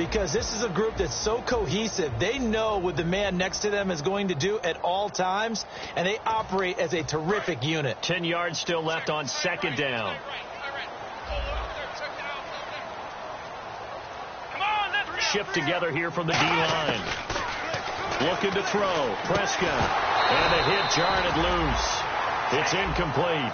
because this is a group that's so cohesive. They know what the man next to them is going to do at all times, and they operate as a terrific unit. 10 yards still left on second down. Shift together here from the D-line. Looking to throw. Prescott. And a hit jarred it loose. It's incomplete.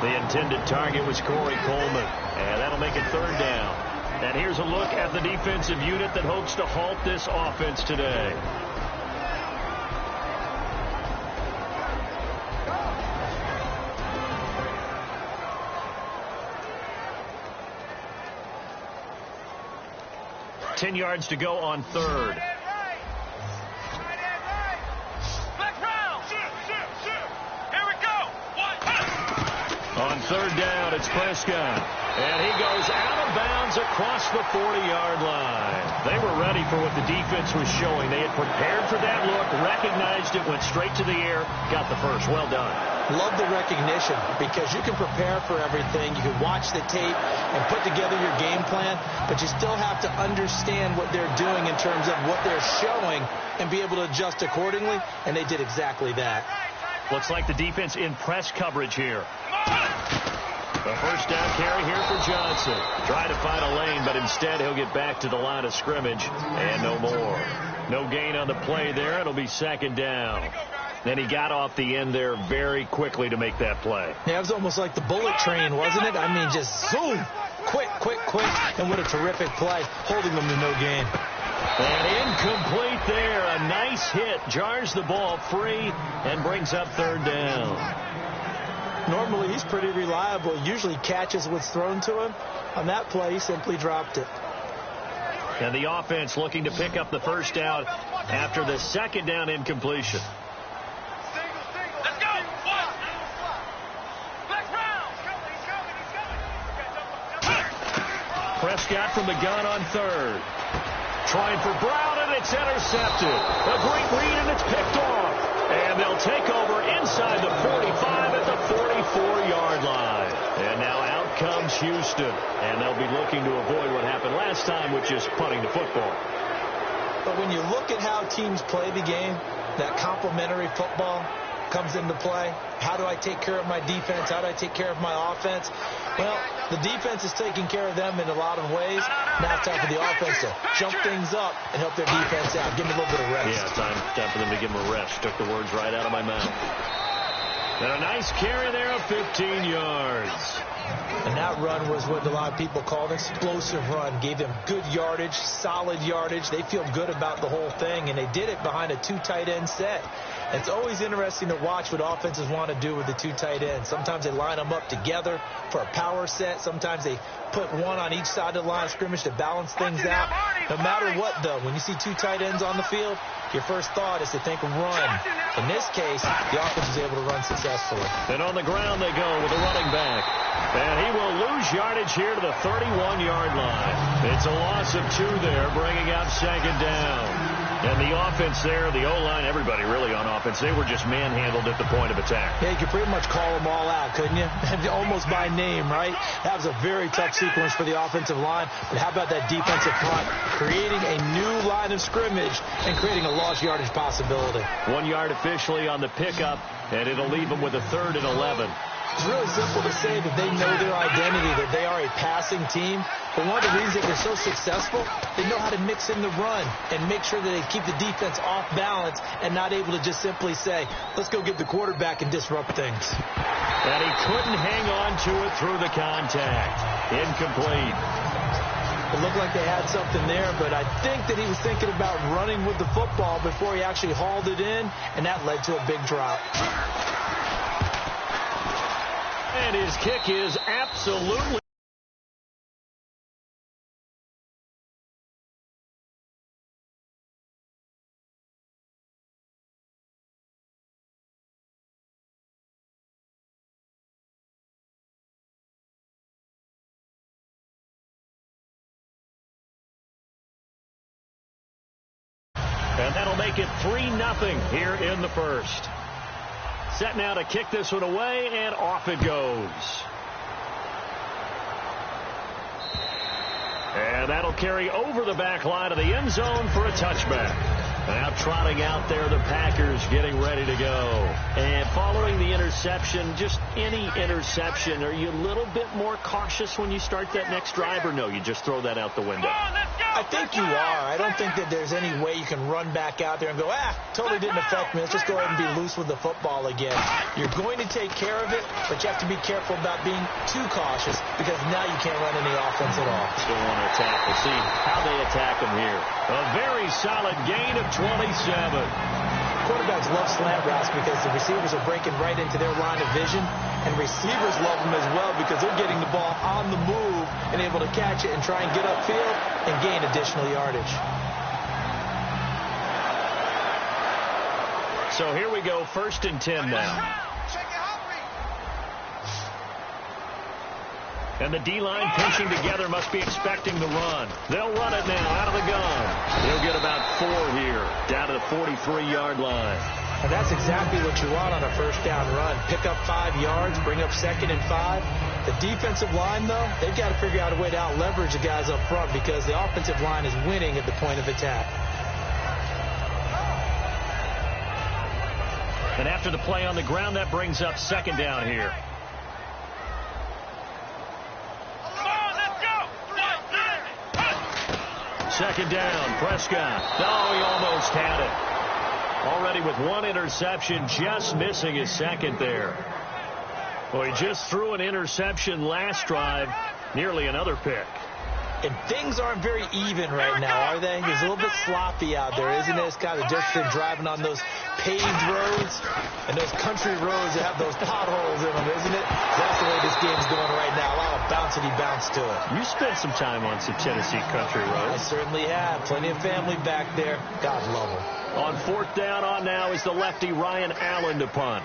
The intended target was Corey Coleman. And that'll make it third down. And here's a look at the defensive unit that hopes to halt this offense today. Ten yards to go on third. On third down, it's Prescott. And he goes out of bounds across the 40-yard line. They were ready for what the defense was showing. They had prepared for that look, recognized it, went straight to the air, got the first. Well done. Love the recognition, because you can prepare for everything. You can watch the tape and put together your game plan, but you still have to understand what they're doing in terms of what they're showing and be able to adjust accordingly, and they did exactly that. Looks like the defense in press coverage here. The first down carry here for Johnson. Try to find a lane, but instead he'll get back to the line of scrimmage, and no more. No gain on the play there. It'll be second down. Then he got off the end there very quickly to make that play. Yeah, it was almost like the bullet train, wasn't it? I mean, just zoom, quick, and what a terrific play, holding them to no gain. And incomplete there. A nice hit. Jars the ball free and brings up third down. Normally, he's pretty reliable. Usually catches what's thrown to him. On that play, he simply dropped it. And the offense looking to pick up the first down after the second down incompletion. Let's go. Prescott from the gun on third. Trying for Brown, and it's intercepted. A great read, and it's picked off. And they'll take over inside the 45 at the 44-yard line. And now out comes Houston. And they'll be looking to avoid what happened last time, which is punting the football. But when you look at how teams play the game, that complementary football comes into play. How do I take care of my defense? How do I take care of my offense? Well, the defense is taking care of them in a lot of ways. Now it's time for the offense to jump things up and help their defense out. Give them a little bit of rest. Yeah, time for them to give them a rest. Took the words right out of my mouth. And a nice carry there of 15 yards. And that run was what a lot of people call an explosive run. Gave them good yardage, solid yardage. They feel good about the whole thing, and they did it behind a two tight end set. It's always interesting to watch what offenses want to do with the two tight ends. Sometimes they line them up together for a power set. Sometimes they put one on each side of the line of scrimmage to balance things out. No matter what, though, when you see two tight ends on the field, your first thought is to think of run. In this case, the offense is able to run successfully. And on the ground they go with a running back. And he will lose yardage here to the 31-yard line. It's a loss of 2 there, bringing up second down. And the offense there, the O-line, everybody really on offense, they were just manhandled at the point of attack. Yeah, you could pretty much call them all out, couldn't you? Almost by name, right? That was a very tough sequence for the offensive line. But how about that defensive front? Creating a new line of scrimmage and creating a lost yardage possibility. 1 yard officially on the pickup, and it'll leave them with a 3rd and 11. It's really simple to say that they know their identity, that they are a passing team. But one of the reasons that they're so successful, they know how to mix in the run and make sure that they keep the defense off balance and not able to just simply say, let's go get the quarterback and disrupt things. And he couldn't hang on to it through the contact. Incomplete. It looked like they had something there, but I think that he was thinking about running with the football before he actually hauled it in, and that led to a big drop. And his kick is absolutely... And that'll make it 3-0 here in the first. Set now to kick this one away, and off it goes. And that'll carry over the back line of the end zone for a touchback. Now trotting out there, the Packers getting ready to go. And following the interception, just any interception, are you a little bit more cautious when you start that next drive, or no, you just throw that out the window? I think you are. I don't think that there's any way you can run back out there and go, totally didn't affect me. Let's just go ahead and be loose with the football again. You're going to take care of it, but you have to be careful about being too cautious because now you can't run any offense at all. Still want to attack. We'll see how they attack them here. A very solid gain of 27. Quarterbacks love slant routes because the receivers are breaking right into their line of vision, and receivers love them as well because they're getting the ball on the move and able to catch it and try and get upfield and gain additional yardage. So here we go, 1st and 10 now. And the D-line pinching together must be expecting the run. They'll run it now out of the gun. He'll get about 4 here, down to the 43-yard line. And that's exactly what you want on a first down run. Pick up 5 yards, bring up 2nd and 5. The defensive line, though, they've got to figure out a way to out-leverage the guys up front because the offensive line is winning at the point of attack. And after the play on the ground, that brings up 2nd down here. Second down, Prescott. Oh, he almost had it. Already with 1 interception, just missing his 2nd there. Well, he just threw an interception last drive, nearly another pick. And things aren't very even right now, are they? It's a little bit sloppy out there, isn't it? It's kind of just driving on those paved roads and those country roads that have those potholes in them, isn't it? That's the way this game's going right now. A lot of bouncy bounce to it. You spent some time on some Tennessee country roads. I certainly have. Plenty of family back there. God love them. On 4th down on now is the lefty Ryan Allen to punt.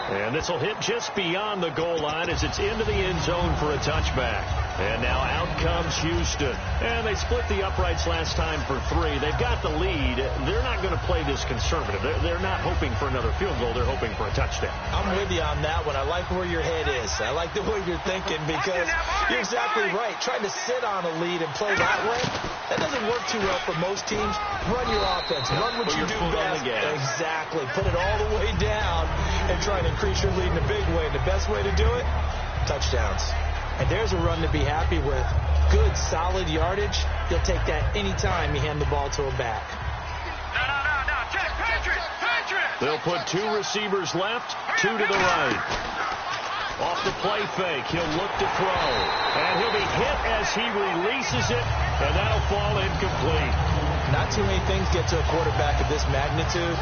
And this will hit just beyond the goal line as it's into the end zone for a touchback. And now out comes Houston. And they split the uprights last time for 3. They've got the lead. They're not going to play this conservative. They're not hoping for another field goal. They're hoping for a touchdown. I'm with you on that one. I like where your head is. I like the way you're thinking because you're exactly right. Trying to sit on a lead and play that way, that doesn't work too well for most teams. Run your offense. Run what you do best. Exactly. Put it all the way down and try to increase your lead in a big way. And the best way to do it, touchdowns. And there's a run to be happy with. Good, solid yardage. You'll take that anytime you hand the ball to a back. No. Patrick! They'll put 2 receivers left, 2 to the right. Off the play fake, he'll look to throw. And he'll be hit as he releases it, and that'll fall incomplete. Not too many things get to a quarterback of this magnitude,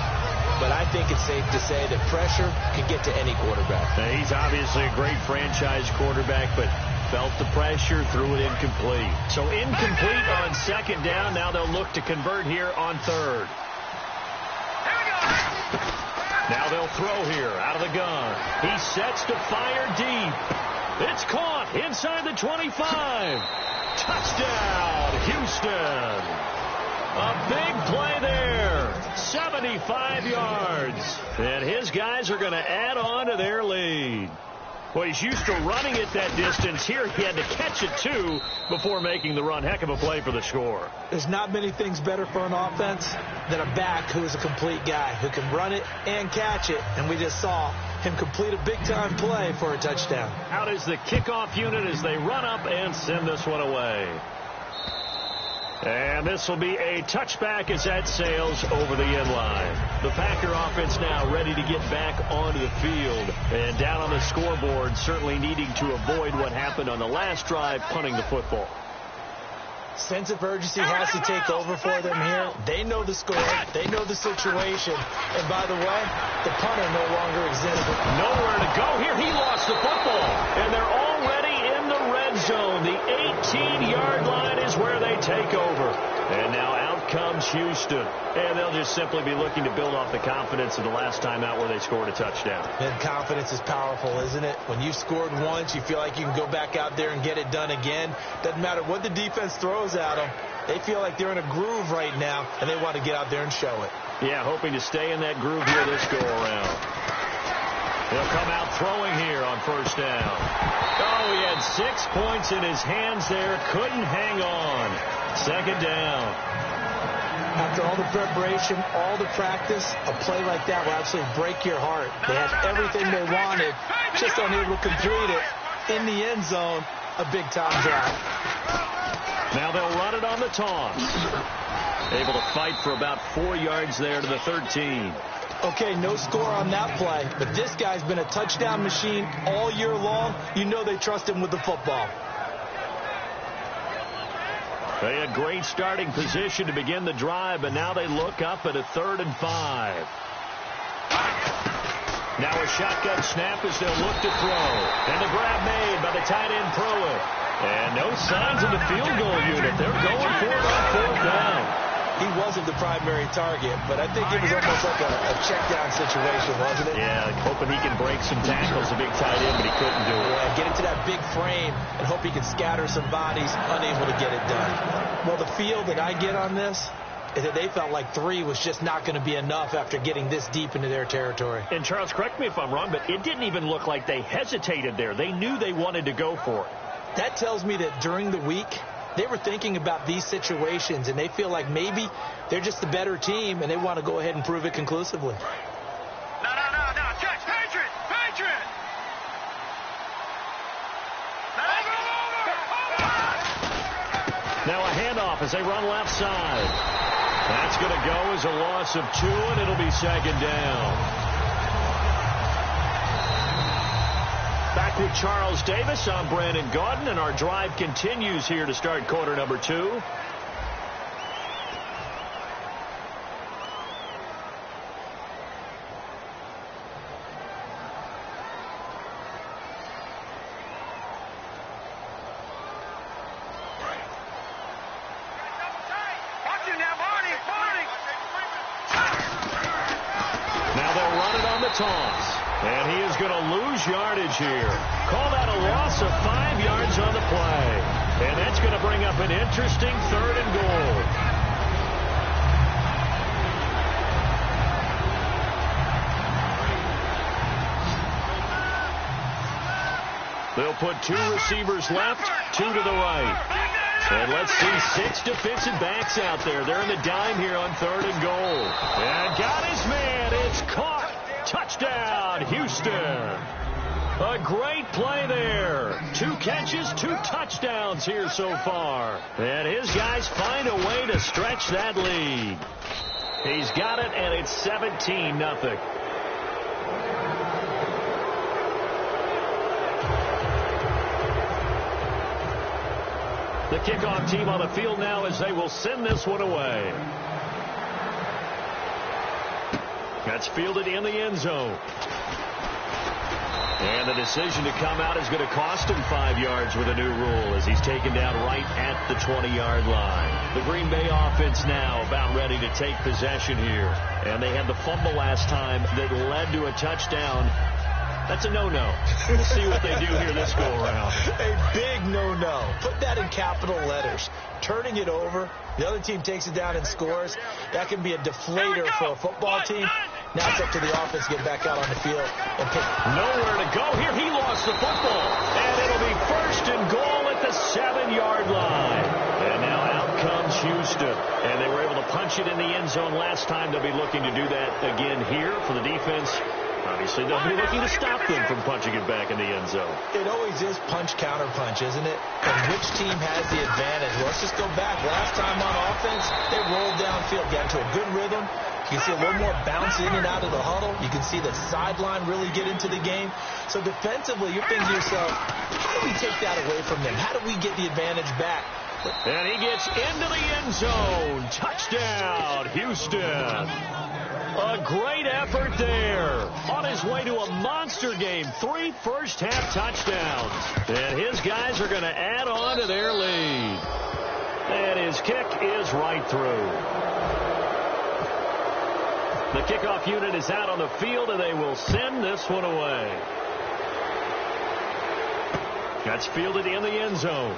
but I think it's safe to say that pressure can get to any quarterback. Now, he's obviously a great franchise quarterback, but felt the pressure, threw it incomplete. So incomplete on 2nd down. Now they'll look to convert here on 3rd. Now they'll throw here out of the gun. He sets to fire deep. It's caught inside the 25. Touchdown, Houston. A big play there. 75 yards. And his guys are going to add on to their lead. Well, he's used to running it that distance. Here he had to catch it, too, before making the run. Heck of a play for the score. There's not many things better for an offense than a back who is a complete guy who can run it and catch it. And we just saw him complete a big-time play for a touchdown. Out is the kickoff unit as they run up and send this one away. And this will be a touchback as that sails over the end line. The Packer offense now ready to get back onto the field. And down on the scoreboard, certainly needing to avoid what happened on the last drive, punting the football. Sense of urgency has to take over for them here. They know the score. They know the situation. And by the way, the punter no longer exists. Nowhere to go here. He lost the football. And they're already in the red zone. The 18-yard line is where they take over. And now out out comes Houston. And they'll just simply be looking to build off the confidence of the last time out where they scored a touchdown. And confidence is powerful, isn't it? When you've scored once, you feel like you can go back out there and get it done again. Doesn't matter what the defense throws at them. They feel like they're in a groove right now, and they want to get out there and show it. Yeah, hoping to stay in that groove here this go-around. He'll come out throwing here on first down. Oh, he had 6 points in his hands there. Couldn't hang on. Second down. After all the preparation, all the practice, a play like that will absolutely break your heart. They had everything they wanted, just unable to complete it. In the end zone, a big-time drive. Now they'll run it on the toss. Able to fight for about 4 yards there to the 13. Okay, no score on that play, but this guy's been a touchdown machine all year long. You know they trust him with the football. They had great starting position to begin the drive, but now they look up at a 3rd and 5. Now a shotgun snap as they'll look to throw. And the grab made by the tight end Pruitt. And no signs of the field goal unit. They're going for it on 4th down. He wasn't the primary target, but I think it was almost like a check-down situation, wasn't it? Yeah, hoping he can break some tackles, a big tight end, but he couldn't do it. Yeah, get into that big frame and hope he can scatter some bodies, unable to get it done. Well, the feel that I get on this is that they felt like 3 was just not going to be enough after getting this deep into their territory. And, Charles, correct me if I'm wrong, but it didn't even look like they hesitated there. They knew they wanted to go for it. That tells me that during the week, they were thinking about these situations, and they feel like maybe they're just the better team, and they want to go ahead and prove it conclusively. No. Catch. Patriot. Now a handoff as they run left side. That's going to go as a loss of 2, and it'll be 2nd down. Back with Charles Davis, I'm Brandon Gaudin, and our drive continues here to start quarter number 2. Now they'll run it on the toss. And he is going to lose yardage here. Call that a loss of 5 yards on the play. And that's going to bring up an interesting 3rd and goal. They'll put 2 receivers left, 2 to the right. And let's see 6 defensive backs out there. They're in the dime here on 3rd and goal. And got his man. It's caught. Touchdown, Houston. A great play there. 2 catches, 2 touchdowns here so far. And his guys find a way to stretch that lead. He's got it, and it's 17-0. The kickoff team on the field now as they will send this one away. That's fielded in the end zone. And the decision to come out is going to cost him 5 yards with a new rule as he's taken down right at the 20-yard line. The Green Bay offense now about ready to take possession here. And they had the fumble last time that led to a touchdown. That's a no-no. We'll see what they do here this go-around. A big no-no. Put that in capital letters. Turning it over, the other team takes it down and scores. That can be a deflator for a football team. Now it's up to the offense to get back out on the field and pick. Nowhere to go here. He lost the football. And it'll be 1st and goal at the 7-yard line. And now out comes Houston. And they were able to punch it in the end zone last time. They'll be looking to do that again here for the defense. Obviously, they'll be looking to stop them from punching it back in the end zone. It always is punch-counter-punch, isn't it? And which team has the advantage? Well, let's just go back. Last time on offense, they rolled downfield, got into a good rhythm. You can see a little more bounce in and out of the huddle. You can see the sideline really get into the game. So defensively, you're thinking to yourself, how do we take that away from them? How do we get the advantage back? And he gets into the end zone. Touchdown, Houston. A great effort there. On his way to a monster game. 3 first-half touchdowns. And his guys are going to add on to their lead. And his kick is right through. The kickoff unit is out on the field, and they will send this one away. That's fielded in the end zone.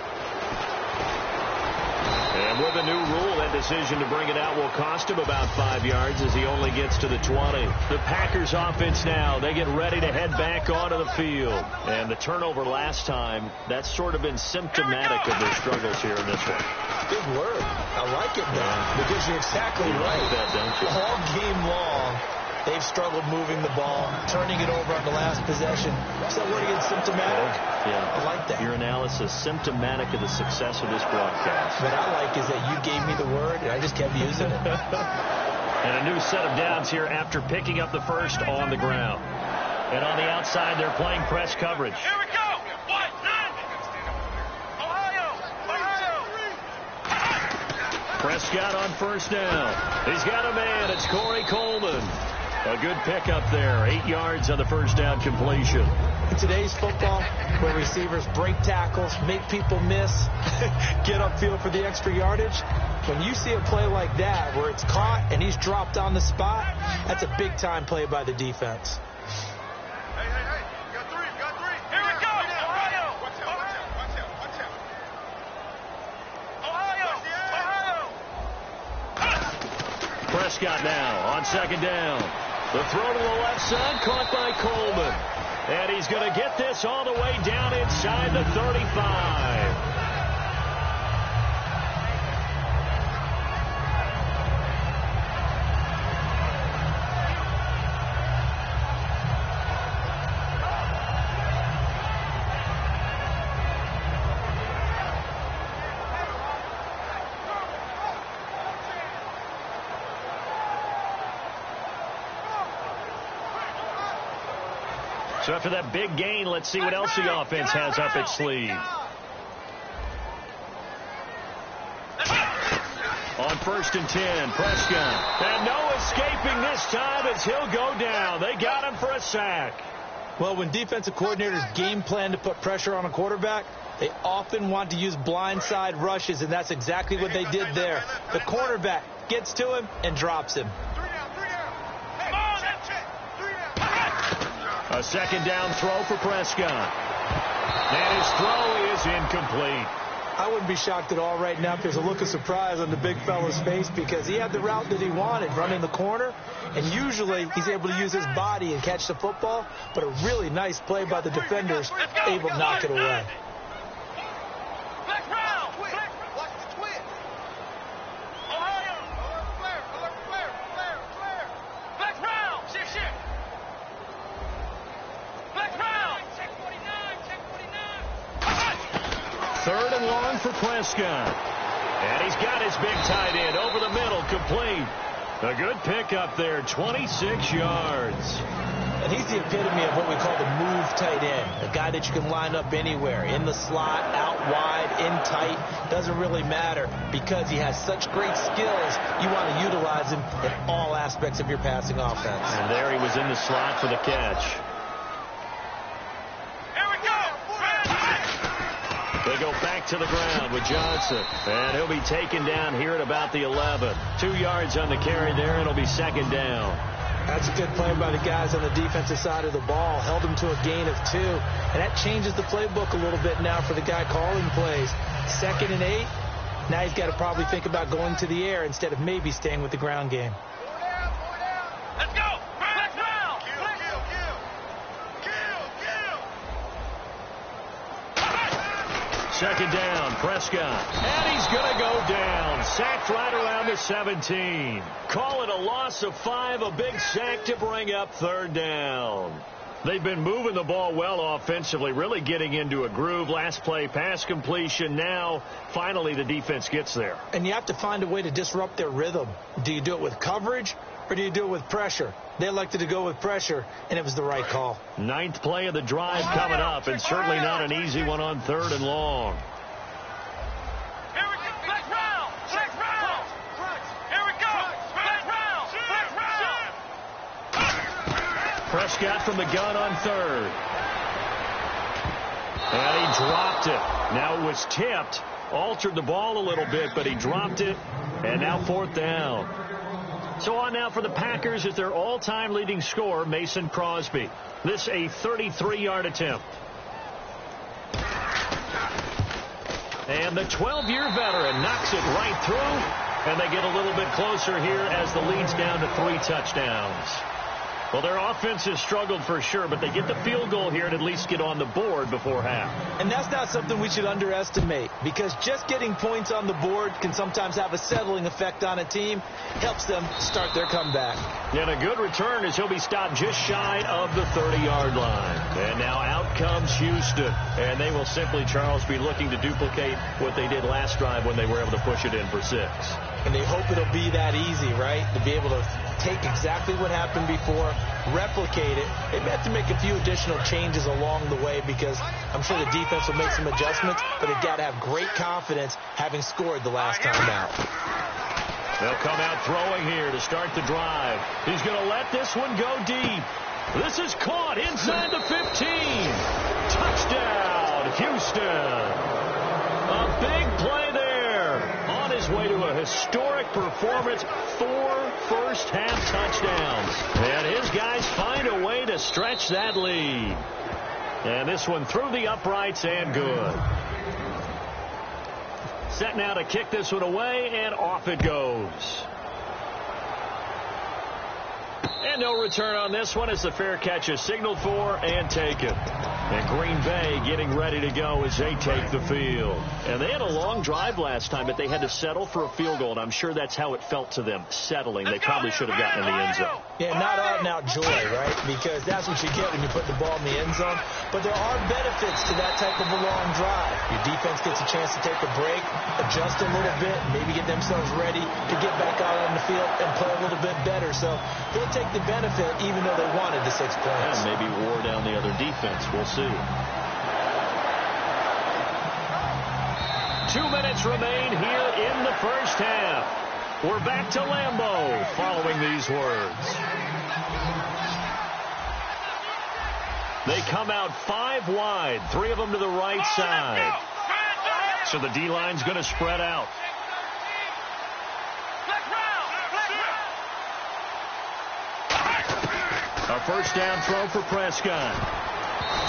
And with a new rule, that decision to bring it out will cost him about 5 yards as he only gets to the 20. The Packers offense now, they get ready to head back onto the field. And the turnover last time, that's sort of been symptomatic of their struggles here in this one. Good word. I like it now because you're exactly right. Like that, don't you? All game long, they've struggled moving the ball, turning it over on the last possession. Is that word again, symptomatic? Yeah. I like that. Your analysis, symptomatic of the success of this broadcast. What I like is that you gave me the word, and I just kept using it. And a new set of downs here after picking up the first on the ground. And on the outside, they're playing press coverage. Here we go. Prescott on first down. He's got a man. It's Corey Coleman. A good pickup there. 8 yards on the first down completion. In today's football, where receivers break tackles, make people miss, get upfield for the extra yardage, when you see a play like that where it's caught and he's dropped on the spot, that's a big-time play by the defense. Hey. Got three. Here we go. Ohio. Watch out. Prescott now on second down. The throw to the left side, caught by Coleman. And he's going to get this all the way down inside the 35. So after that big gain, let's see what else the offense has up its sleeve. On 1st and 10, Prescott. And no escaping this time as he'll go down. They got him for a sack. Well, when defensive coordinators game plan to put pressure on a quarterback, they often want to use blindside rushes, and that's exactly what they did there. The cornerback gets to him and drops him. A second down throw for Prescott. And his throw is incomplete. I wouldn't be shocked at all right now if there's a look of surprise on the big fella's face because he had the route that he wanted, running the corner, and usually he's able to use his body and catch the football, but a really nice play by the defenders, able to knock it away. Third and long for Prescott. And he's got his big tight end over the middle, complete. A good pickup there, 26 yards. And he's the epitome of what we call the move tight end, a guy that you can line up anywhere, in the slot, out wide, in tight, doesn't really matter because he has such great skills. You want to utilize him in all aspects of your passing offense. And there he was in the slot for the catch. They go back to the ground with Johnson. And he'll be taken down here at about the 11. 2 yards on the carry there, and it'll be second down. That's a good play by the guys on the defensive side of the ball. Held him to a gain of 2. And that changes the playbook a little bit now for the guy calling plays. 2nd and 8. Now he's got to probably think about going to the air instead of maybe staying with the ground game. Let's go. Second down, Prescott. And he's going to go down. Sacked right around the 17. Call it a loss of 5, a big sack to bring up third down. They've been moving the ball well offensively, really getting into a groove. Last play, pass completion. Now, finally, the defense gets there. And you have to find a way to disrupt their rhythm. Do you do it with coverage or do you do it with pressure? They elected to go with pressure, and it was the right call. 9th play of the drive coming up, and certainly not an easy one on 3rd and long. Here we go. Flex round. Here we go. Flex round. Prescott from the gun on 3rd. And he dropped it. Now it was tipped, altered the ball a little bit, but he dropped it, and now 4th down. So on now for the Packers is their all-time leading scorer, Mason Crosby. This a 33-yard attempt. And the 12-year veteran knocks it right through, and they get a little bit closer here as the lead's down to 3 touchdowns. Well, their offense has struggled for sure, but they get the field goal here and at least get on the board before half. And that's not something we should underestimate, because just getting points on the board can sometimes have a settling effect on a team, helps them start their comeback. And a good return as he'll be stopped just shy of the 30-yard line. And now out comes Houston, and they will simply, Charles, be looking to duplicate what they did last drive when they were able to push it in for 6. And they hope it'll be that easy, right, to be able to take exactly what happened before, replicate it. They may have to make a few additional changes along the way because I'm sure the defense will make some adjustments, but they've got to have great confidence having scored the last time out. They'll come out throwing here to start the drive. He's going to let this one go deep. This is caught inside the 15. Touchdown, Houston. A big play there. On his way to a historic performance, 4 first-half touchdowns. And his guys find a way to stretch that lead. And this one through the uprights and good. Set now to kick this one away, and off it goes. And no return on this one as the fair catch is signaled for and taken. And Green Bay getting ready to go as they take the field. And they had a long drive last time, but they had to settle for a field goal, and I'm sure that's how it felt to them, settling. They probably should have gotten in the end zone. Yeah, not out-and-out joy, right? Because that's what you get when you put the ball in the end zone. But there are benefits to that type of a long drive. Your defense gets a chance to take a break, adjust a little bit, maybe get themselves ready to get back out on the field and play a little bit better. So they'll take the benefit even though they wanted the 6 points. And maybe wore down the other defense. We'll see. 2 minutes remain here in the first half. We're back to Lambeau following these words. They come out 5 wide, 3 of them to the right side. So the D-line's going to spread out. A first down throw for Prescott.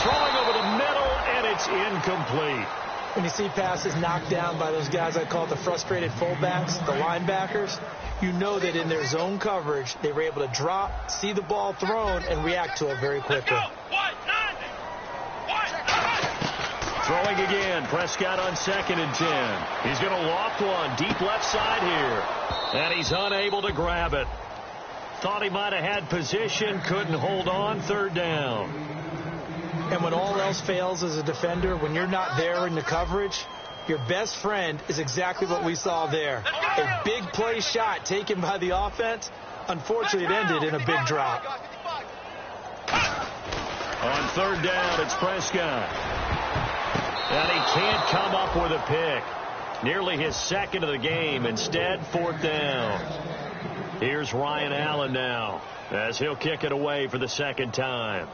Throwing over the middle, and it's incomplete. When you see passes knocked down by those guys I call the frustrated fullbacks, the linebackers, you know that in their zone coverage, they were able to drop, see the ball thrown, and react to it very quickly. Throwing again, Prescott on 2nd and 10. He's going to loft one deep left side here, and he's unable to grab it. Thought he might have had position, couldn't hold on, 3rd down. And when all else fails as a defender, when you're not there in the coverage, your best friend is exactly what we saw there. A big play shot taken by the offense. Unfortunately, it ended in a big drop. On 3rd down, it's Prescott. And he can't come up with a pick. Nearly his 2nd of the game. Instead, 4th down. Here's Ryan Allen now as he'll kick it away for the 2nd time.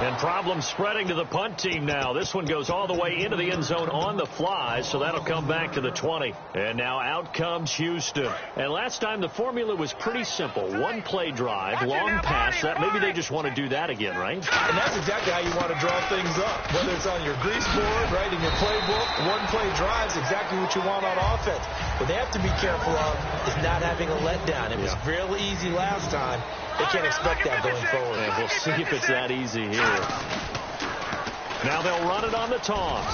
And problems spreading to the punt team now. This one goes all the way into the end zone on the fly, so that'll come back to the 20. And now out comes Houston. And last time the formula was pretty simple. 1 play drive, long pass. Maybe they just want to do that again, right? And that's exactly how you want to draw things up. Whether it's on your grease board, right, in your playbook, 1 play drive is exactly what you want on offense. What they have to be careful of is not having a letdown. It was real easy last time. They can't expect that going forward. And we'll see if it's that easy here. Now they'll run it on the toss.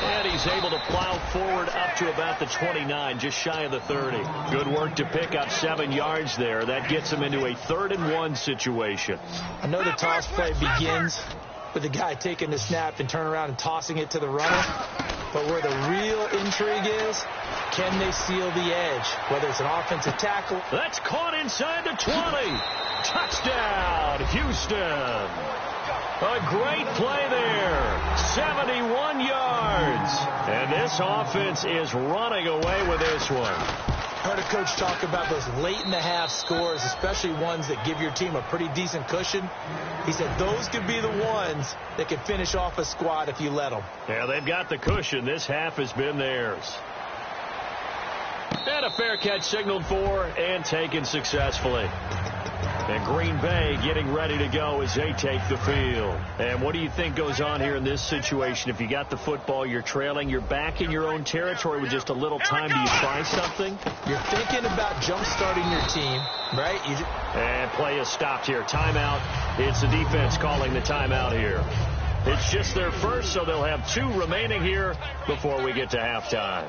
And he's able to plow forward up to about the 29, just shy of the 30. Good work to pick up 7 yards there. That gets him into a 3rd and 1 situation. I know the toss play begins with the guy taking the snap and turning around and tossing it to the runner. But where the real intrigue is, can they seal the edge? Whether it's an offensive tackle. That's caught inside the 20. Touchdown, Houston. A great play there. 71 yards. And this offense is running away with this one. Heard a coach talk about those late-in-the-half scores, especially ones that give your team a pretty decent cushion. He said those could be the ones that can finish off a squad if you let them. Yeah, they've got the cushion. This half has been theirs. And a fair catch signaled for and taken successfully. And Green Bay getting ready to go as they take the field. And what do you think goes on here in this situation? If you got the football, you're trailing, you're back in your own territory with just a little time. Do you try something? You're thinking about jump-starting your team, right? And play is stopped here. Timeout. It's the defense calling the timeout here. It's just their first, so they'll have 2 remaining here before we get to halftime.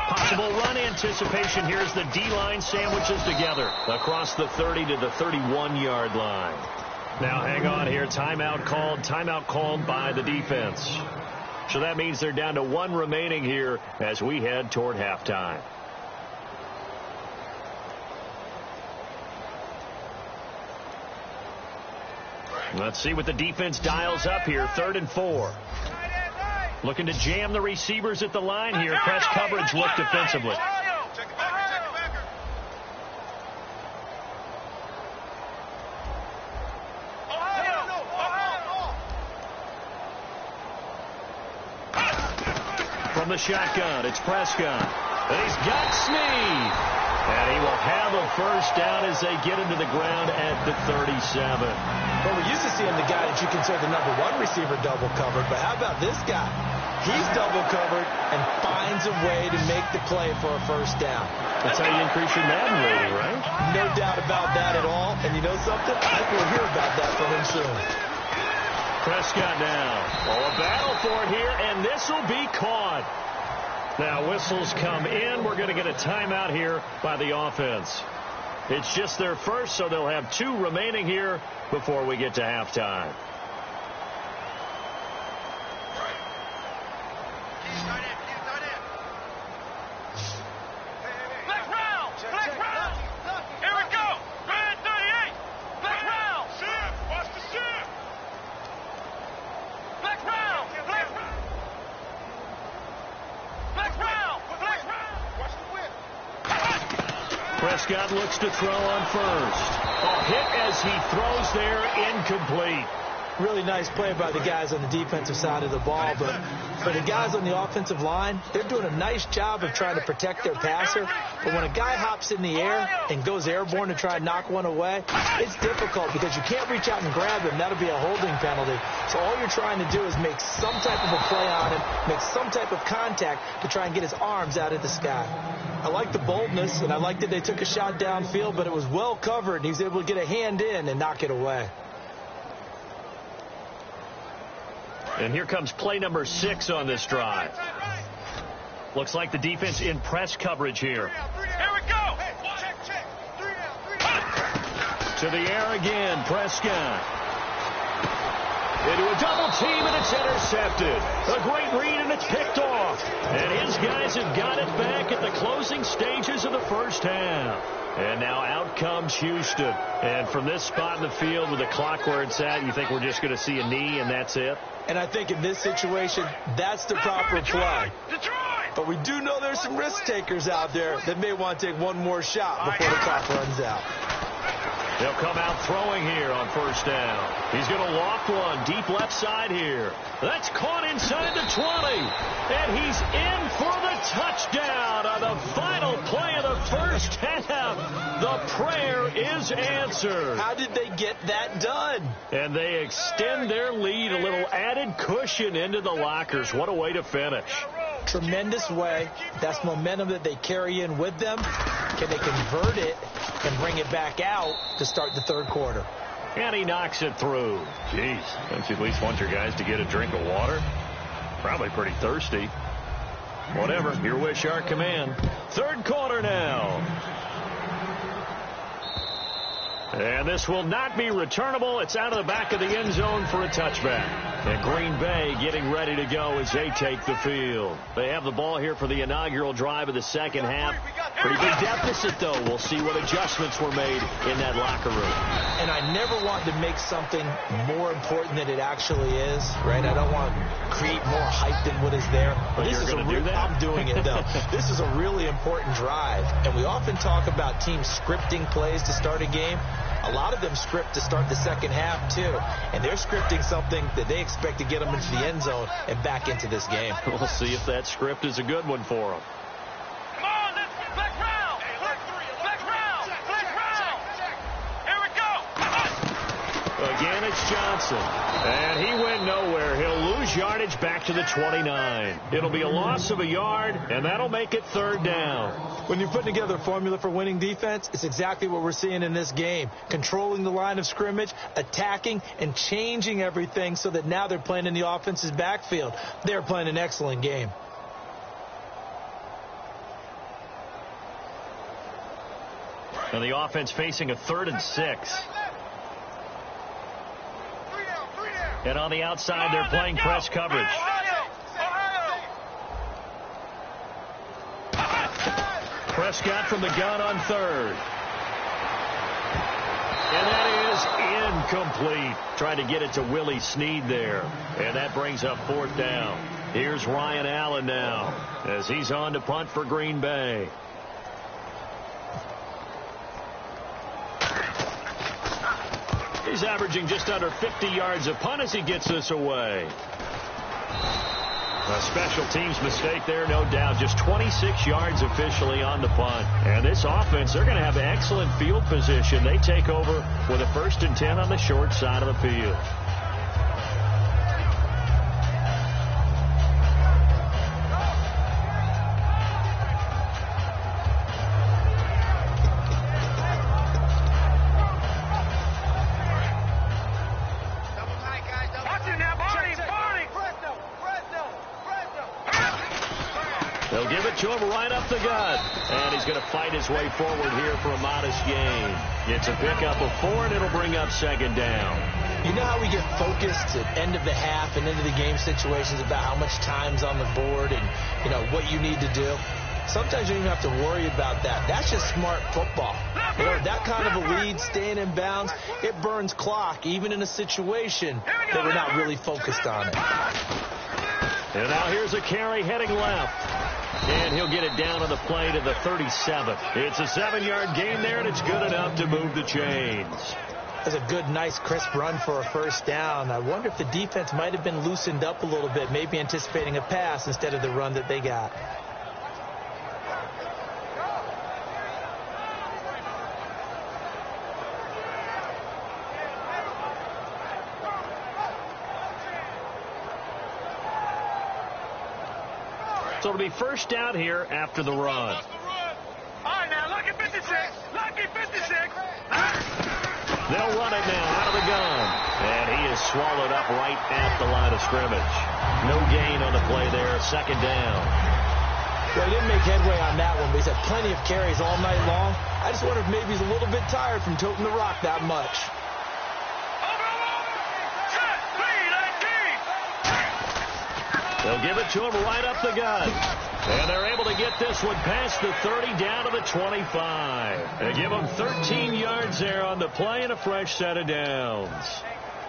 Possible run anticipation. Here's the D-line sandwiches together across the 30 to the 31-yard line. Now hang on here. Timeout called by the defense. So that means they're down to 1 remaining here as we head toward halftime. Let's see what the defense dials up here. 3rd and 4. Looking to jam the receivers at the line here. Press coverage look defensively. From the shotgun, it's Prescott. And he's got Snead. And he will have a first down as they get into the ground at the 37. Well, we're used to seeing the guy that you consider the #1 receiver double covered, but how about this guy? He's double covered and finds a way to make the play for a first down. That's how you increase your Madden rating, right? No doubt about that at all. And you know something? I think we'll hear about that from him soon. Prescott now. Oh, a battle for it here, and this will be caught. Now whistles come in. We're going to get a timeout here by the offense. It's just their first, so they'll have 2 remaining here before we get to halftime. Prescott looks to throw on first. A hit as he throws there, incomplete. Really nice play by the guys on the defensive side of the ball, but for the guys on the offensive line, they're doing a nice job of trying to protect their passer. But when a guy hops in the air and goes airborne to try and knock one away, it's difficult because you can't reach out and grab him. That'll be a holding penalty. So all you're trying to do is make some type of a play on him, make some type of contact to try and get his arms out of the sky. I like the boldness, and I like that they took a shot downfield, but it was well covered, and he was able to get a hand in and knock it away. And here comes play number 6 on this drive. Looks like the defense in press coverage here. Here we go. To the air again, Prescott. Into a double team, and it's intercepted. A great read, and it's picked off. And his guys have got it back at the closing stages of the first half. And now out comes Houston. And from this spot in the field with the clock where it's at, you think we're just going to see a knee and that's it? And I think in this situation, that's the proper play. But we do know there's some risk takers out there that may want to take one more shot before the clock runs out. They'll come out throwing here on first down. He's going to loft one deep left side here. That's caught inside the 20. And he's in for the touchdown on the final play of the first half. The prayer is answered. How did they get that done? And they extend their lead, a little added cushion into the lockers. What a way to finish. Tremendous way. That's momentum that they carry in with them. Can they convert it and bring it back out to start the third quarter? And he knocks it through. Jeez, don't you at least want your guys to get a drink of water? Probably pretty thirsty. Whatever, your wish, our command. Third quarter now. And this will not be returnable. It's out of the back of the end zone for a touchback. And Green Bay getting ready to go as they take the field. They have the ball here for the inaugural drive of the second half. Pretty big deficit, though. We'll see what adjustments were made in that locker room. And I never want to make something more important than it actually is, right? I don't want to create more hype than what is there. But you're going to do that? I'm doing it, though. This is a really important drive. And we often talk about teams scripting plays to start a game. A lot of them script to start the second half, too. And they're scripting something that they expect to get them into the end zone and back into this game. We'll see if that script is a good one for them. Come on, let's flex round. Flex round. Flex round. Here we go. Again, it's Johnson. And he went nowhere. He'll lose yardage back to the 29. It'll be a loss of a yard, and that'll make it third down. When you're putting together a formula for winning defense, it's exactly what we're seeing in this game. Controlling the line of scrimmage, attacking, and changing everything so that now they're playing in the offense's backfield. They're playing an excellent game. And the offense facing a 3rd and 6. And on the outside, they're playing press coverage. Prescott from the gun on 3rd. And that is incomplete. Trying to get it to Willie Snead there. And that brings up 4th down. Here's Ryan Allen now as he's on to punt for Green Bay. He's averaging just under 50 yards a punt as he gets this away. A special teams mistake there, no doubt. Just 26 yards officially on the punt. And this offense, they're going to have excellent field position. They take over with a 1st and 10 on the short side of the field. They'll give it to him right up the gut. And he's going to fight his way forward here for a modest gain. It's a pickup of 4, and it'll bring up 2nd down. You know how we get focused at end of the half and into the game situations about how much time's on the board and, you know, what you need to do? Sometimes you don't even have to worry about that. That's just smart football. You know, that kind of a lead, staying in bounds, it burns clock, even in a situation that we're not really focused on it. And now here's a carry heading left. And he'll get it down on the play to the 37. It's a 7-yard gain there, and it's good enough to move the chains. That's a good, nice, crisp run for a 1st down. I wonder if the defense might have been loosened up a little bit, maybe anticipating a pass instead of the run that they got. So it'll be 1st down here after the run. All right, now, lucky 56. Lucky 56. They'll run it now out of the gun. And he is swallowed up right at the line of scrimmage. No gain on the play there. 2nd down. Well, he didn't make headway on that one, but he's had plenty of carries all night long. I just wonder if maybe he's a little bit tired from toting the rock that much. They'll give it to him right up the gut. And they're able to get this one past the 30 down to the 25. They give him 13 yards there on the play and a fresh set of downs.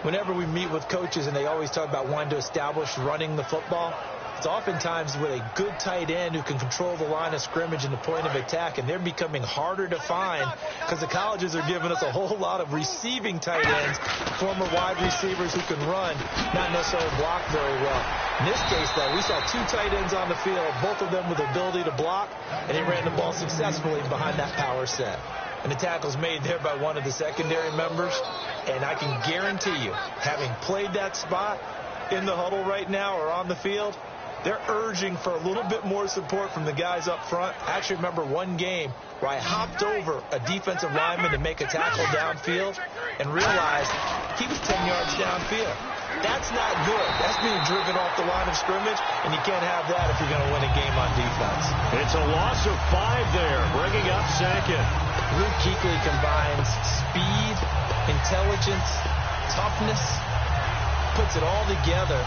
Whenever we meet with coaches and they always talk about wanting to establish running the football, it's oftentimes with a good tight end who can control the line of scrimmage and the point of attack, and they're becoming harder to find because the colleges are giving us a whole lot of receiving tight ends, former wide receivers who can run, not necessarily block very well. In this case, though, we saw 2 tight ends on the field, both of them with the ability to block, and he ran the ball successfully behind that power set. And the tackle's made there by one of the secondary members, and I can guarantee you, having played that spot in the huddle right now or on the field, they're urging for a little bit more support from the guys up front. I actually remember one game where I hopped over a defensive lineman to make a tackle downfield and realized he was 10 yards downfield. That's not good. That's being driven off the line of scrimmage, and you can't have that if you're going to win a game on defense. It's a loss of 5 there, bringing up 2nd. Luke Kuechly combines speed, intelligence, toughness, puts it all together.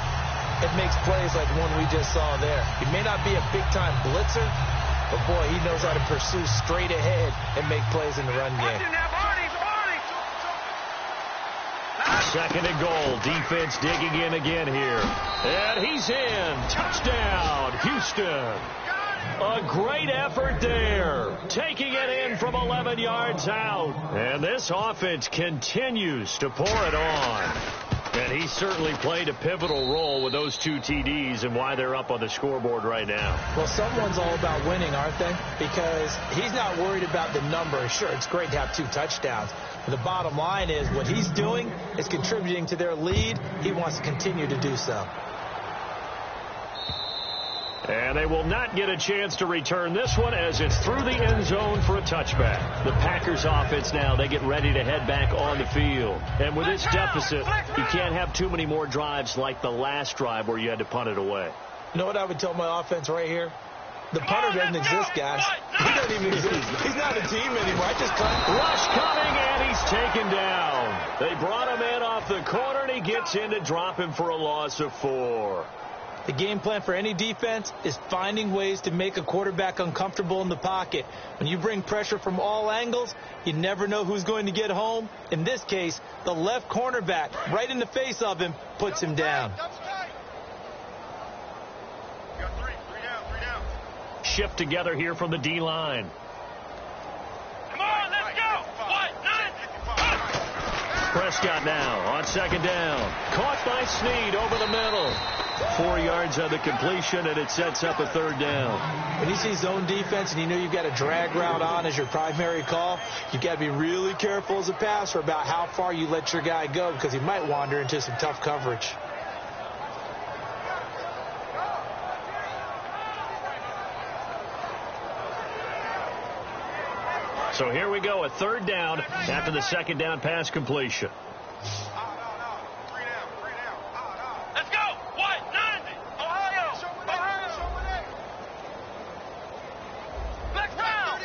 It makes plays like the one we just saw there. He may not be a big-time blitzer, But, boy, he knows how to pursue straight ahead and make plays in the run game. Second and goal. Defense digging in again here. And he's in. Touchdown, Houston. A great effort there. Taking it in from 11 yards out. And this offense continues to pour it on. And he certainly played a pivotal role with those 2 TDs and why they're up on the scoreboard right now. Well, someone's all about winning, aren't they? Because he's not worried about the number. Sure, it's great to have 2 touchdowns. But the bottom line is what he's doing is contributing to their lead. He wants to continue to do so. And they will not get a chance to return this one as it's through the end zone for a touchback. The Packers offense now, they get ready to head back on the field. And with this deficit, you can't have too many more drives like the last drive where you had to punt it away. You know what I would tell my offense right here? The punter doesn't exist, guys. He doesn't even exist. He's not a team anymore. I just punt. Rush coming, and he's taken down. They brought him in off the corner, and he gets in to drop him for a loss of 4. The game plan for any defense is finding ways to make a quarterback uncomfortable in the pocket. When you bring pressure from all angles, you never know who's going to get home. In this case, the left cornerback, right in the face of him, puts him down. Shift together here from the D-line. Come on, let's go. 1, 9. Prescott now on second down. Caught by Snead over the middle. 4 yards on the completion, and it sets up a third down. When you see zone defense and you know you've got a drag route on as your primary call, you've got to be really careful as a passer about how far you let your guy go because he might wander into some tough coverage. So here we go, a third down after the second down pass completion. Let's go. 1, 9. Ohio. Flex round.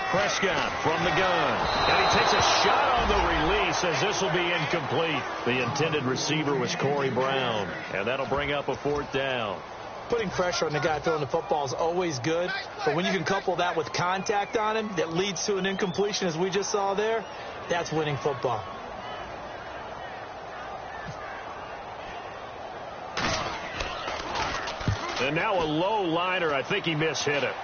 Prescott from the gun. And he takes a shot on the release as this will be incomplete. The intended receiver was Corey Brown. And that'll bring up a fourth down. Putting pressure on the guy throwing the football is always good, but when you can couple that with contact on him that leads to an incompletion as we just saw there, that's winning football. And now a low liner. I think he mishit it.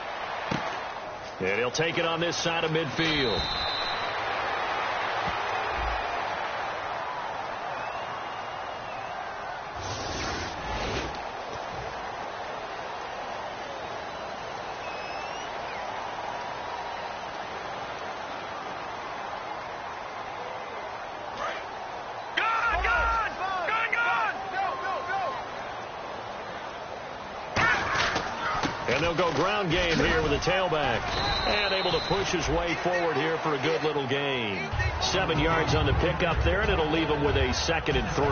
And he'll take it on this side of midfield. And they'll go ground game here with a tailback. And able to push his way forward here for a good little gain. 7 yards on the pickup there, and it'll leave him with a 2nd and 3.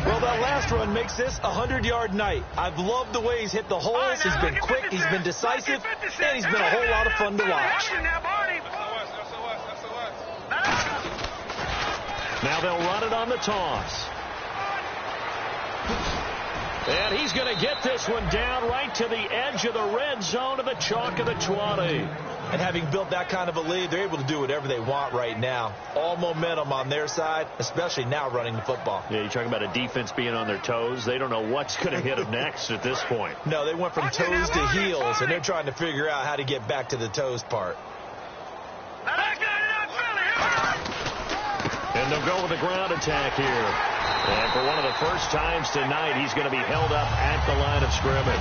Well, that last run makes this a 100-yard night. I've loved the way he's hit the holes. He's been quick, he's been decisive, and he's been a whole lot of fun to watch. Now they'll run it on the toss. And he's going to get this one down right to the edge of the red zone of the chalk of the 20. And having built that kind of a lead, they're able to do whatever they want right now. All momentum on their side, especially now running the football. Yeah, you're talking about a defense being on their toes. They don't know what's going to hit them next at this point. No, they went from toes to heels, and they're trying to figure out how to get back to the toes part. And they'll go with a ground attack here. And for one of the first times tonight, he's going to be held up at the line of scrimmage.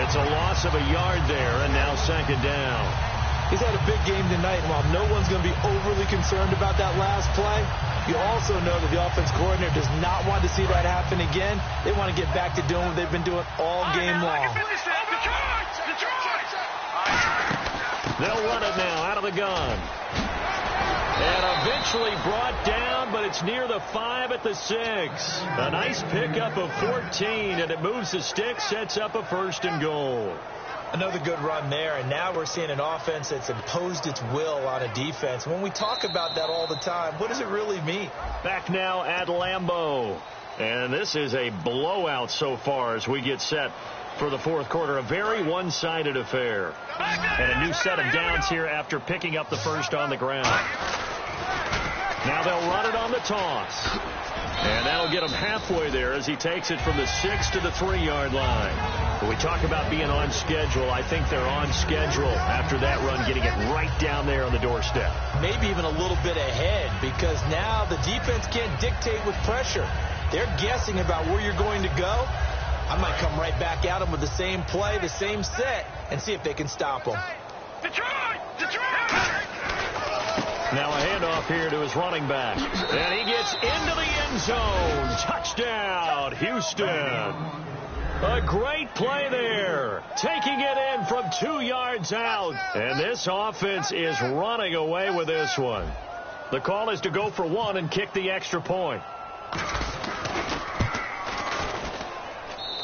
It's a loss of a yard there, and now 2nd down. He's had a big game tonight, and while no one's going to be overly concerned about that last play, you also know that the offense coordinator does not want to see that happen again. They want to get back to doing what they've been doing all game long. They'll run it now out of the gun. And eventually brought down, but it's near the 5 at the 6. A nice pickup of 14, and it moves the stick, sets up a 1st and goal. Another good run there, and now we're seeing an offense that's imposed its will on a defense. When we talk about that all the time, what does it really mean? Back now at Lambeau. And this is a blowout so far as we get set for the fourth quarter. A very one-sided affair. And a new set of downs here after picking up the first on the ground. Now they'll run it on the toss. And that'll get him halfway there as he takes it from the 6 to the 3-yard line. When we talk about being on schedule, I think they're on schedule after that run, getting it right down there on the doorstep. Maybe even a little bit ahead, because now the defense can't dictate with pressure. They're guessing about where you're going to go. I might come right back at them with the same play, the same set, and see if they can stop them. Detroit! Detroit! Now a handoff here to his running back. And he gets into the end zone. Touchdown, Houston. A great play there. Taking it in from 2 yards out. And this offense is running away with this one. The call is to go for 1 and kick the extra point.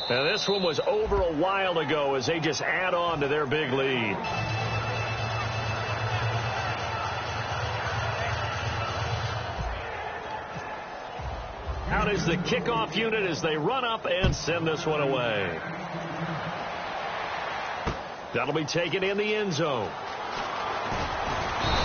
Now this one was over a while ago as they just add on to their big lead. Out is the kickoff unit as they run up and send this one away. That'll be taken in the end zone.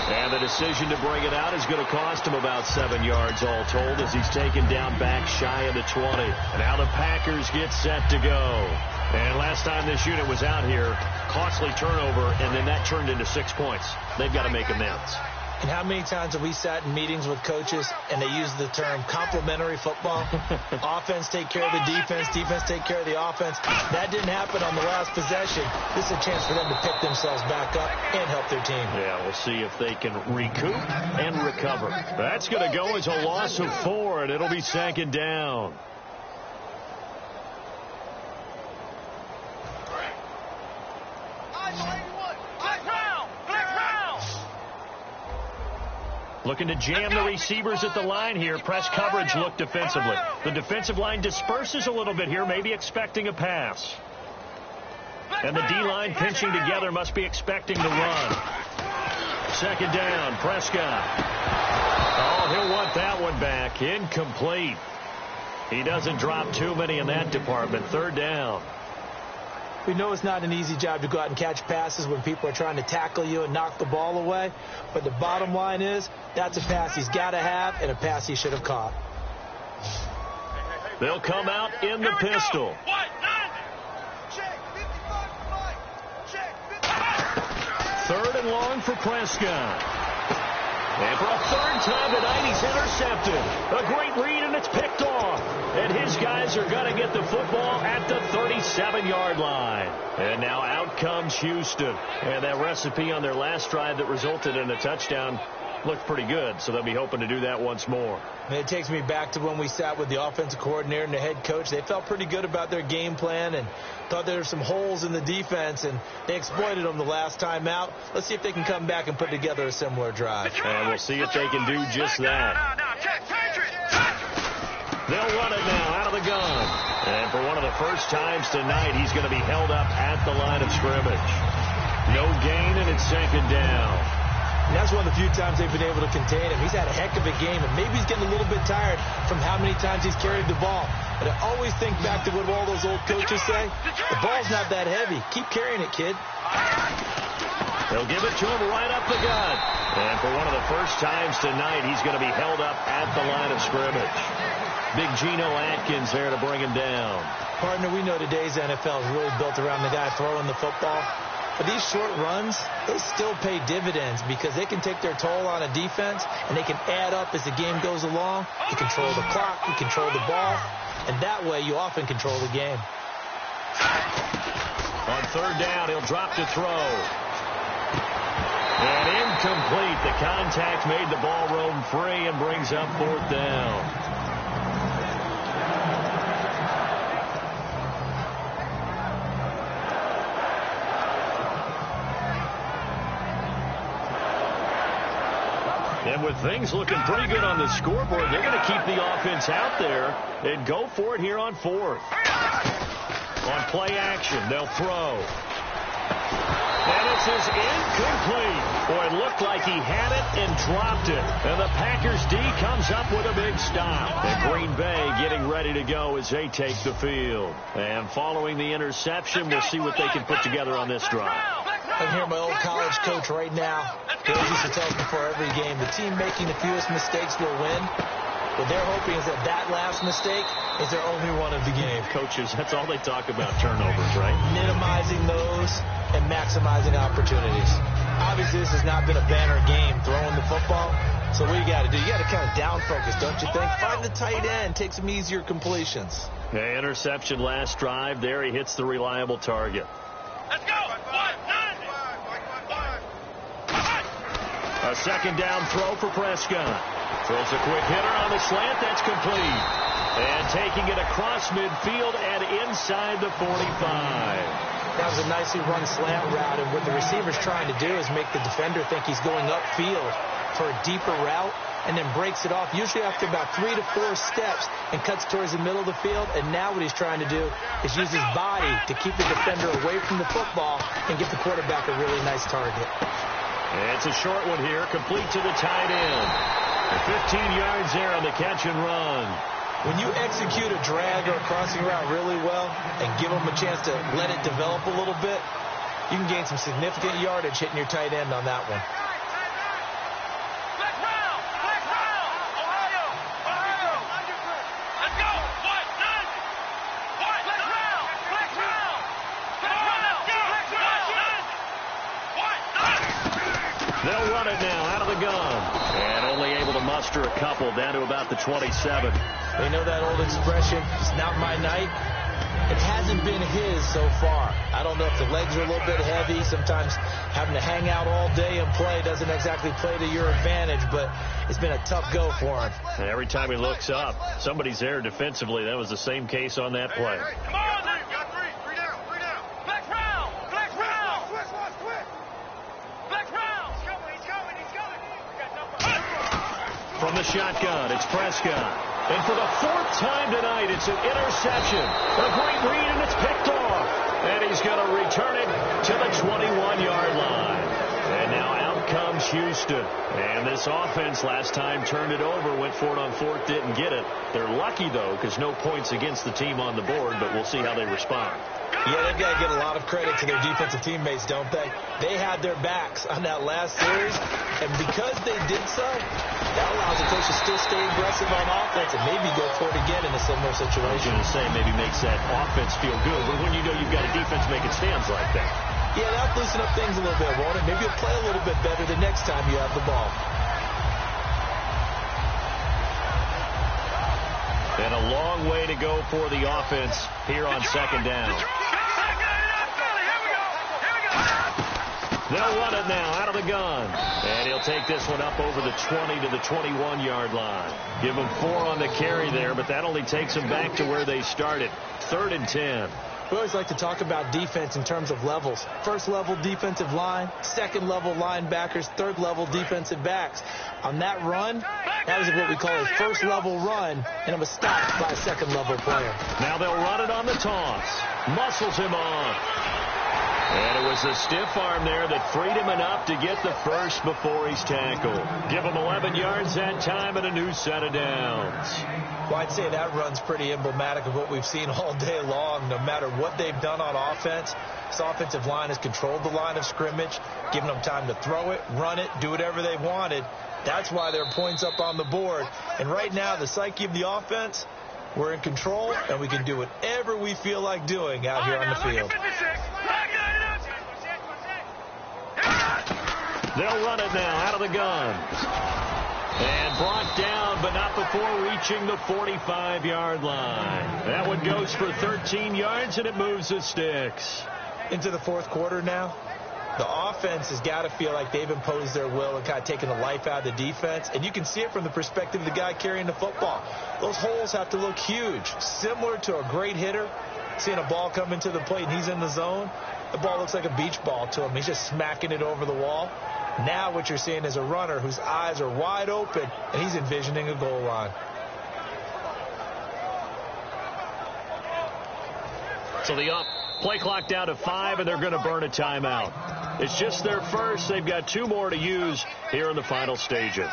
And the decision to bring it out is going to cost him about 7 yards all told as he's taken down back shy of the 20. And now the Packers get set to go. And last time this unit was out here, costly turnover, and then that turned into 6 points. They've got to make amends. And how many times have we sat in meetings with coaches and they use the term complementary football? Offense take care of the defense, defense take care of the offense. That didn't happen on the last possession. This is a chance for them to pick themselves back up and help their team. Yeah, we'll see if they can recoup and recover. That's going to go as a loss of 4, and it'll be 2nd down. Looking to jam the receivers at the line here. Press coverage look defensively. The defensive line disperses a little bit here, maybe expecting a pass. And the D-line pinching together must be expecting the run. 2nd down, Prescott. Oh, he'll want that one back. Incomplete. He doesn't drop too many in that department. 3rd down. We know it's not an easy job to go out and catch passes when people are trying to tackle you and knock the ball away. But the bottom line is, that's a pass he's got to have and a pass he should have caught. They'll come out in the pistol. 3rd and long for Prescott. And for a 3rd time tonight, he's intercepted. A great read, and it's picked off. And his guys are going to get the football at the 37-yard line. And now out comes Houston. And that recipe on their last drive that resulted in a touchdown looked pretty good, so they'll be hoping to do that once more. And it takes me back to when we sat with the offensive coordinator and the head coach. They felt pretty good about their game plan and thought there were some holes in the defense, and they exploited them the last time out. Let's see if they can come back and put together a similar drive. And we'll see if they can do just that. They'll run it now out of the gun. And for one of the first times tonight, he's going to be held up at the line of scrimmage. No gain, and it's 2nd down. And that's one of the few times they've been able to contain him. He's had a heck of a game, and maybe he's getting a little bit tired from how many times he's carried the ball. But I always think back to what all those old coaches say. The ball's not that heavy. Keep carrying it, kid. They'll give it to him right up the gut. And for one of the first times tonight, he's going to be held up at the line of scrimmage. Big Geno Atkins there to bring him down. Partner, we know today's NFL is really built around the guy throwing the football. But these short runs, they still pay dividends because they can take their toll on a defense, and they can add up as the game goes along. You control the clock, you control the ball, and that way you often control the game. On 3rd down, he'll drop to throw. And incomplete. The contact made the ball roam free and brings up 4th down. And with things looking pretty good on the scoreboard, they're going to keep the offense out there and go for it here on 4th. On play action, they'll throw. And This is incomplete. Boy, it looked like he had it and dropped it. And the Packers D comes up with a big stop. And Green Bay getting ready to go as they take the field. And following the interception, we'll see what they can put together on this drive. I can hear my old college coach right now. He always used to tell us before every game, the team making the fewest mistakes will win. What they're hoping is that that last mistake is their only one of the game. Coaches, that's all they talk about, turnovers, right? Minimizing those and maximizing opportunities. Obviously, this has not been a banner game throwing the football. So what you got to do? You got to kind of down focus, don't you think? Find the tight end. Take some easier completions. Yeah, interception last drive. There he hits the reliable target. Let's go. A second down throw for Prescott. Throws a quick hitter on the slant. That's complete. And taking it across midfield and inside the 45. That was a nicely run slant route, and what the receiver's trying to do is make the defender think he's going upfield for a deeper route, and then breaks it off, usually after about 3 to 4 steps, and cuts towards the middle of the field. And now what he's trying to do is use his body to keep the defender away from the football and get the quarterback a really nice target. And it's a short one here, complete to the tight end. 15 yards there on the catch and run. When you execute a drag or a crossing route really well and give them a chance to let it develop a little bit, you can gain some significant yardage hitting your tight end on that one. They'll run it now out of the gun. And only able to muster a couple down to about the 27. You know that old expression, it's not my night? It hasn't been his so far. I don't know if the legs are a little bit heavy. Sometimes having to hang out all day and play doesn't exactly play to your advantage, but it's been a tough go for him. And every time he looks up, somebody's there defensively. That was the same case on that play. Come on, you got three down. Flex round. From the shotgun, it's Prescott. And for the 4th time tonight, it's an interception. A great read, and it's picked off. And he's going to return it to the 21-yard line. And now out comes Houston. And this offense last time turned it over, went for it on 4th, didn't get it. They're lucky, though, because no points against the team on the board, but we'll see how they respond. Yeah, they've got to get a lot of credit to their defensive teammates, don't they? They had their backs on that last series, and because they did so, that allows the coach to still stay aggressive on offense and maybe go for it again in a similar situation. I was going to say maybe makes that offense feel good, but when you know you've got a defense making stands like that. Yeah, that'll loosen up things a little bit, won't it? Maybe you'll play a little bit better the next time you have the ball. And a long way to go for the offense here on second down. They'll run it now out of the gun. And he'll take this one up over the 20 to the 21-yard line. Give him 4 on the carry there, but that only takes them back to where they started. 3rd and 10. We always like to talk about defense in terms of levels. First level defensive line, second level linebackers, third level defensive backs. On that run, that was what we call a first level run, and it was stopped by a second level player. Now they'll run it on the toss. Muscles him off. And it was a stiff arm there that freed him enough to get the first before he's tackled. Give him 11 yards that time and a new set of downs. Well, I'd say that run's pretty emblematic of what we've seen all day long. No matter what they've done on offense, this offensive line has controlled the line of scrimmage, given them time to throw it, run it, do whatever they wanted. That's why there are points up on the board. And right now, the psyche of the offense, we're in control, and we can do whatever we feel like doing out here on the field. They'll run it now out of the gun. And brought down, but not before reaching the 45-yard line. That one goes for 13 yards, and it moves the sticks. Into the 4th quarter now. The offense has got to feel like they've imposed their will and kind of taken the life out of the defense. And you can see it from the perspective of the guy carrying the football. Those holes have to look huge. Similar to a great hitter, seeing a ball come into the plate and he's in the zone. The ball looks like a beach ball to him. He's just smacking it over the wall. Now what you're seeing is a runner whose eyes are wide open, and he's envisioning a goal line. So the Play clock down to 5, and they're going to burn a timeout. It's just their first. They've got 2 more to use here in the final stages.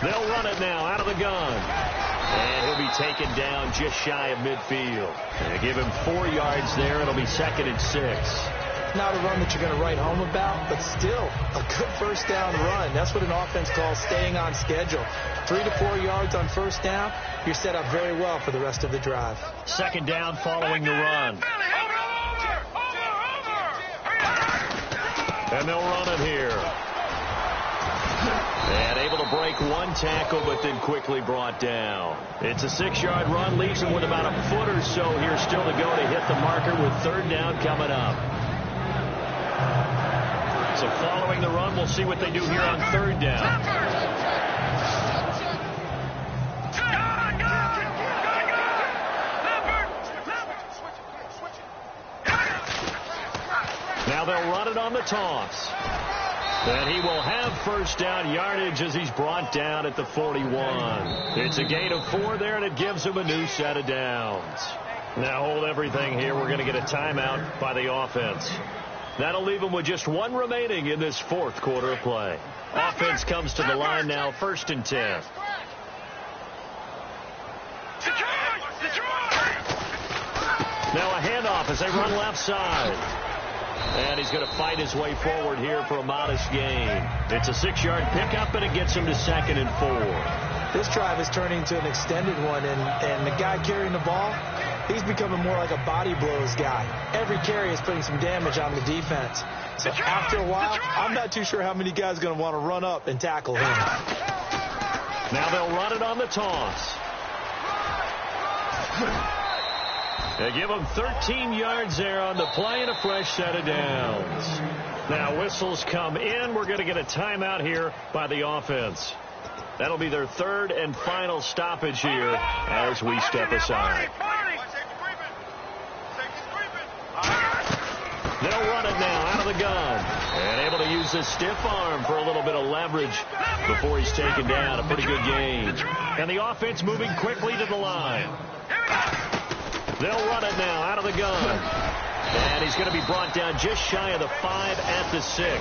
They'll run it now out of the gun. And he'll be taken down just shy of midfield. And they give him 4 yards there. It'll be 2nd and 6. Not a run that you're going to write home about, but still a good first down run. That's what an offense calls staying on schedule. 3 to 4 yards on first down, you're set up very well for the rest of the drive. 2nd down following the run. And they'll run it here. And able to break 1 tackle, but then quickly brought down. It's a 6-yard run, leaves him with about a foot or so here still to go to hit the marker with 3rd down coming up. So following the run, we'll see what they do here on 3rd down. Now they'll run it on the toss. And he will have first down yardage as he's brought down at the 41. It's a gain of 4 there, and it gives him a new set of downs. Now hold everything here. We're going to get a timeout by the offense. That'll leave them with just 1 remaining in this 4th quarter of play. Offense comes to the line now, 1st and 10. Now a handoff as they run left side. And he's going to fight his way forward here for a modest gain. It's a 6-yard pickup, and it gets him to 2nd and 4. This drive is turning into an extended one, and the guy carrying the ball, he's becoming more like a body blows guy. Every carry is putting some damage on the defense. So after a while, I'm not too sure how many guys are going to want to run up and tackle him. Now they'll run it on the toss. They give him 13 yards there on the play and a fresh set of downs. Now whistles come in. We're going to get a timeout here by the offense. That'll be their 3rd and final stoppage here as we step aside. They'll run it now out of the gun. And able to use his stiff arm for a little bit of leverage before he's taken down. A pretty good gain. And the offense moving quickly to the line. They'll run it now out of the gun. And he's going to be brought down just shy of the 5 at the 6.